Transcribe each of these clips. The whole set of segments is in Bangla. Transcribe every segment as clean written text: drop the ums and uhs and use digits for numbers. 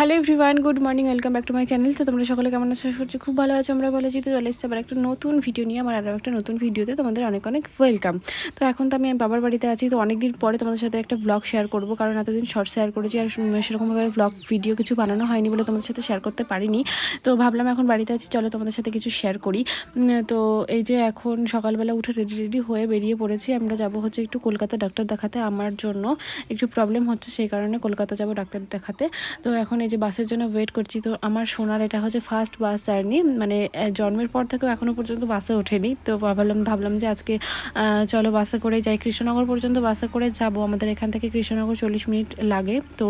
Hello everyone, good morning, welcome back to my channel. তো তোমরা সকলে কেমন আছো? সত্যি খুব ভালো আছো, আমরা ভালো আছি। তো চলে এসেছি আবার একটা নতুন ভিডিও নিয়ে। আমার আরও একটা নতুন ভিডিওতে তোমাদের অনেক অনেক ওয়েলকাম। তো এখন তো আমি বাবার বাড়িতে আছি, তো অনেকদিন পরে তোমাদের সাথে একটা ব্লগ শেয়ার করবো, কারণ এতদিন শর্ট শেয়ার করেছি আর সেরকমভাবে ব্লগ ভিডিও কিছু বানানো হয়নি বলে তোমাদের সাথে শেয়ার করতে পারিনি। তো ভাবলাম এখন বাড়িতে আছি, চলো তোমাদের সাথে কিছু শেয়ার করি। তো এই যে এখন সকালবেলা উঠে রেডি হয়ে বেরিয়ে পড়েছি। আমরা যাব হচ্ছে একটু কলকাতা ডাক্তার দেখাতে। আমার জন্য একটু প্রবলেম হচ্ছে, সেই কারণে কলকাতা যাব ডাক্তার দেখাতে। তো এখন এই যে বাসের জন্য ওয়েট করছি। তো আমার সোনার এটা হচ্ছে ফার্স্ট বাস জার্নি, মানে জন্মের পর থেকেও এখনও পর্যন্ত বাসে ওঠেনি। তো ভাবলাম যে আজকে চলো বাসে করে যাই। কৃষ্ণনগর পর্যন্ত বাসে করে যাব, আমাদের এখান থেকে কৃষ্ণনগর 40 মিনিট লাগে। তো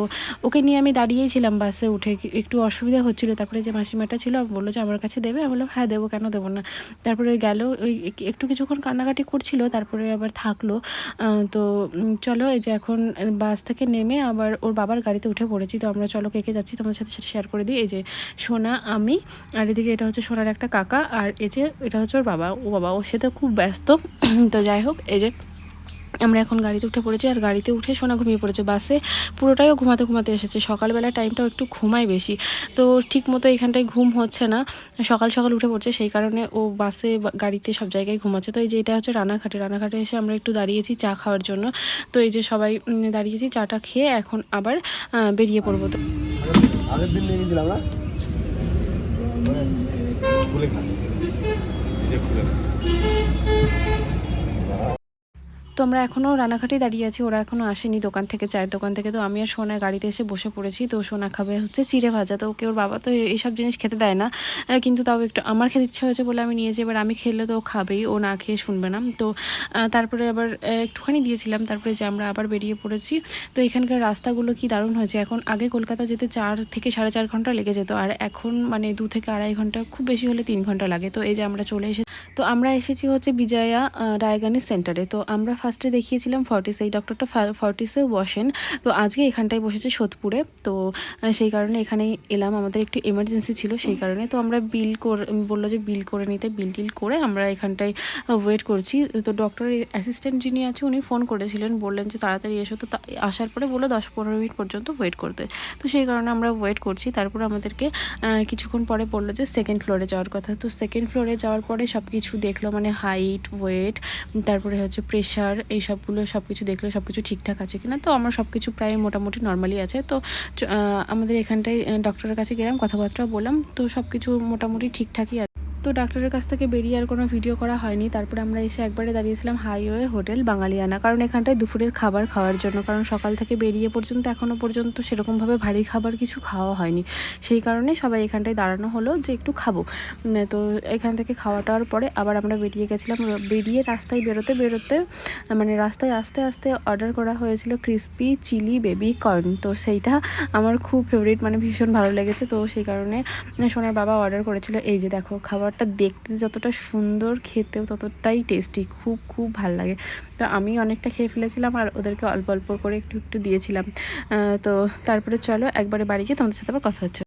ওকে নিয়ে আমি দাঁড়িয়েই ছিলাম বাসে উঠে, একটু অসুবিধা হচ্ছিলো। তারপরে যে মাসিমাটা ছিল বললো যে আমার কাছে দেবে, আমি বললাম হ্যাঁ দেবো, কেন দেবো না। তারপরে গেল, ওই একটু কিছুক্ষণ কান্নাকাটি করছিল, তারপরে আবার থাকলো। তো চলো এই যে এখন বাস থেকে নেমে আবার ওর বাবার গাড়িতে উঠে পড়েছি। তো আমরা চলো কে কে যাচ্ছি তোমাদের সাথে সেটা শেয়ার করে দিই। এই যে সোনা, আমি, আর এদিকে এটা হচ্ছে সোনার একটা কাকা, আর এই যে এটা হচ্ছে ওর বাবা। ওর সাথে খুব ব্যস্ত। তো যাই হোক, এই যে আমরা এখন গাড়িতে উঠে পড়েছি, আর গাড়িতে উঠে সোনা ঘুমিয়ে পড়েছে। বাসে পুরোটাইও ঘুমাতে এসেছে। সকালবেলা টাইমটাও একটু ঘুমায় বেশি, তো ঠিক মতো এখানটায় ঘুম হচ্ছে না। সকাল উঠে পড়ছে, সেই কারণে ও বাসে গাড়িতে সব জায়গায় ঘুমাচ্ছে। তো এই যে এটা হচ্ছে রানাঘাটে এসে আমরা একটু দাঁড়িয়েছি চা খাওয়ার জন্য। তো এই যে সবাই দাঁড়িয়েছি, চাটা খেয়ে এখন আবার বেরিয়ে পড়বো। তো আগের দিন নিয়ে দিলাম না তো আমরা এখনও রানাঘাটেই দাঁড়িয়ে আছি, ওরা এখনও আসেনি দোকান থেকে, চায়ের দোকান থেকে। তো আমি আর সোনা গাড়িতে এসে বসে পড়েছি। তো সোনা খাবে হচ্ছে চিড়ে ভাজা। তো ওকে ওর বাবা তো এইসব জিনিস খেতে দেয় না, কিন্তু তাও একটু আমার খেতে ইচ্ছা হয়েছে বলে আমি নিয়েছি। এবার আমি খেলে তো ও খাবেই, ও না খেয়ে শুনবে না। তো তারপরে আবার একটুখানি দিয়েছিলাম, তারপরে যে আমরা আবার বেরিয়ে পড়েছি। তো এখানকার রাস্তাগুলো কি দারুণ হয়েছে। এখন আগে কলকাতা যেতে 4 থেকে 4.5 ঘন্টা লেগে যেত, আর এখন মানে 2 থেকে 2.5 ঘন্টা, খুব বেশি হলে 3 ঘন্টা লাগে। তো এই যে আমরা চলে এসেছি। তো আমরা এসেছি হচ্ছে বিজয়া রায়গানি সেন্টারে। তো আমরা ফার্স্টে দেখিয়েছিলাম ফর্টিসে, এই ডক্টরটা ফর্টিসেও বসেন। তো আজকে এখানটায় বসেছে সোদপুরে। তো সেই কারণে এখানেই এলাম, আমাদের একটু এমার্জেন্সি ছিল সেই কারণে। তো আমরা বললো যে বিল করে নিতে, বিল করে আমরা এখানটায় ওয়েট করছি। তো ডক্টরের অ্যাসিস্ট্যান্ট যিনি আছে উনি ফোন করেছিলেন, বললেন যে তাড়াতাড়ি এসো। তো আসার পরে বললো 10-15 মিনিট পর্যন্ত ওয়েট করতে। তো সেই কারণে আমরা ওয়েট করছি। তারপরে আমাদেরকে কিছুক্ষণ পরে বললো যে সেকেন্ড ফ্লোরে যাওয়ার কথা। তো সেকেন্ড ফ্লোরে যাওয়ার পরে সব কিছু দেখলো, মানে হাইট, ওয়েট, তারপরে হচ্ছে প্রেশার, এই সবগুলো সব কিছু দেখলো, সব কিছু ঠিকঠাক আছে কিনা। তো আমার সব কিছু প্রায় মোটামুটি নর্মালি আছে। তো আমাদের এখানটায় ডক্টরের কাছে গেলাম, কথাবার্তা বললাম, তো সব কিছু মোটামুটি ঠিকঠাকই আছে। তো ডাক্তারের কাছ থেকে বেরিয়ে আর কোনো ভিডিও করা হয়নি। তারপরে আমরা এসে একবারে দাঁড়িয়েছিলাম হাইওয়ে হোটেল বাঙালিয়ানা, কারণ এখানটায় দুপুরের খাবার খাওয়ার জন্য। কারণ সকাল থেকে বেরিয়ে পর্যন্ত এখনও পর্যন্ত সেরকমভাবে ভারী খাবার কিছু খাওয়া হয়নি, সেই কারণে সবাই এখানটায় দাঁড়ানো হলো যে একটু খাবো। তো এখান থেকে খাওয়া টাওয়ার পরে আবার আমরা বেরিয়ে গেছিলাম। বেরিয়ে রাস্তায় বেরোতে মানে রাস্তায় আস্তে আস্তে অর্ডার করা হয়েছিল ক্রিসপি চিলি বেবি কর্ন। তো সেইটা আমার খুব ফেভারিট, মানে ভীষণ ভালো লেগেছে। তো সেই কারণে সোনার বাবা অর্ডার করেছিল। এই যে দেখো, খাবারটা দেখতে যতটা সুন্দর, খেতেও ততটাই টেস্টি, খুব ভালো লাগে। তো আমি অনেকটা খেয়ে ফেলেছিলাম, আর ওদেরকে অল্প অল্প করে একটু দিয়েছিলাম। তো তারপরে চলো একবারে বাড়ি গিয়ে তোমাদের সাথে আবার কথা হচ্ছে।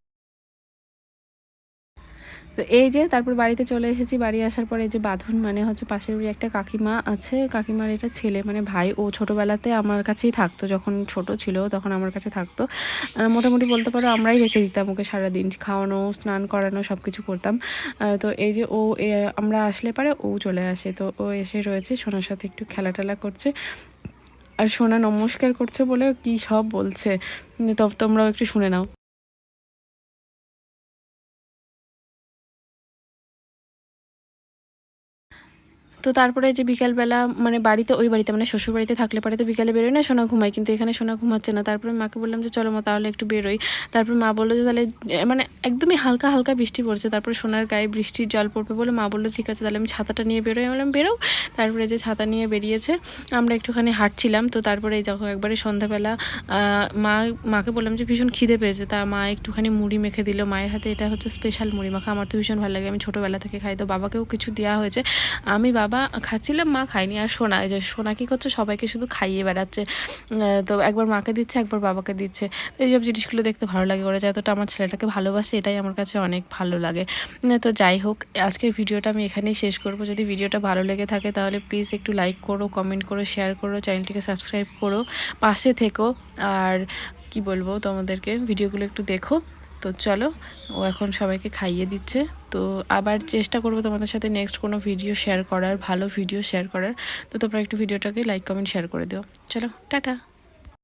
তো এই যে তারপর বাড়িতে চলে এসেছি। বাড়ি আসার পরে যে বাঁধন, মানে হচ্ছে পাশের বাড়ি একটা কাকিমা আছে, কাকিমার এটা ছেলে মানে ভাই। ও ছোটোবেলাতে আমার কাছেই থাকতো, যখন ছোট ছিল তখন আমার কাছে থাকতো। মোটামুটি বলতে পারো আমরাই রেখে দিতাম ওকে, সারাদিন খাওয়ানো, স্নান করানো, সব কিছু করতাম। তো এই যে আমরা আসলে পারে ও চলে আসে। তো ও এসে রয়েছে, সোনার সাথে একটু খেলা করছে, আর সোনা নমস্কার করছে বলে কি সব বলছে। তো তোমরাও একটু শুনে নাও। তো তারপরে যে বিকালবেলা, মানে ওই বাড়িতে মানে শ্বশুর বাড়িতে থাকলে পারে তো বিকালে বেরোয় না, সোনা ঘুমায়, কিন্তু এখানে সোনা ঘুমাচ্ছে না। তারপরে মাকে বললাম যে চলো মা তাহলে একটু বেরোই। তারপর মা বললো যে তাহলে মানে একদমই হালকা বৃষ্টি পড়ছে, তারপরে সোনার গায়ে বৃষ্টির জল পড়বে বলে মা বললো ঠিক আছে তাহলে আমি ছাতাটা নিয়ে বেরোই। আমি বললাম বেরো। তারপরে যে ছাতা নিয়ে বেরিয়েছে, আমরা একটুখানি হাঁটছিলাম। তো তারপরে দেখো একবারে সন্ধ্যাবেলা মাকে বললাম যে ভীষণ খিদে পেয়েছে, তা মা একটুখানি মুড়ি মেখে দিল। মায়ের হাতে এটা হচ্ছে স্পেশাল মুড়ি মাখা, আমার তো ভীষণ ভালো লাগে, আমি ছোটোবেলা থেকে খাই। তো বাবাকেও কিছু দেওয়া হয়েছে, আমি বাবা খাচ্ছিলাম, মা খায়নি। আর সোনা, এই যে সোনা কী করছে, সবাইকে শুধু খাইয়ে বেড়াচ্ছে। তো একবার মাকে দিচ্ছে, একবার বাবাকে দিচ্ছে। তো এইসব জিনিসগুলো দেখতে ভালো লাগে, ওরা যতটা আমার ছেলেটাকে ভালোবাসে এটাই আমার কাছে অনেক ভালো লাগে। তো যাই হোক, আজকের ভিডিওটা আমি এখানেই শেষ করব। যদি ভিডিওটা ভালো লেগে থাকে তাহলে প্লিজ একটু লাইক করো, কমেন্ট করো, শেয়ার করো, চ্যানেলটিকে সাবস্ক্রাইব করো, পাশে থেকো। আর কি বলবো তোমাদেরকে, ভিডিওগুলো একটু দেখো। তো চলো, ও এখন সবাইকে খাইয়ে দিচ্ছে। তো আবার চেষ্টা করবো তোমাদের সাথে নেক্সট কোনো ভিডিও শেয়ার করার, ভালো ভিডিও শেয়ার করার। তো তোমরা একটু ভিডিওটাকে লাইক কমেন্ট শেয়ার করে দিও। চলো টাটা।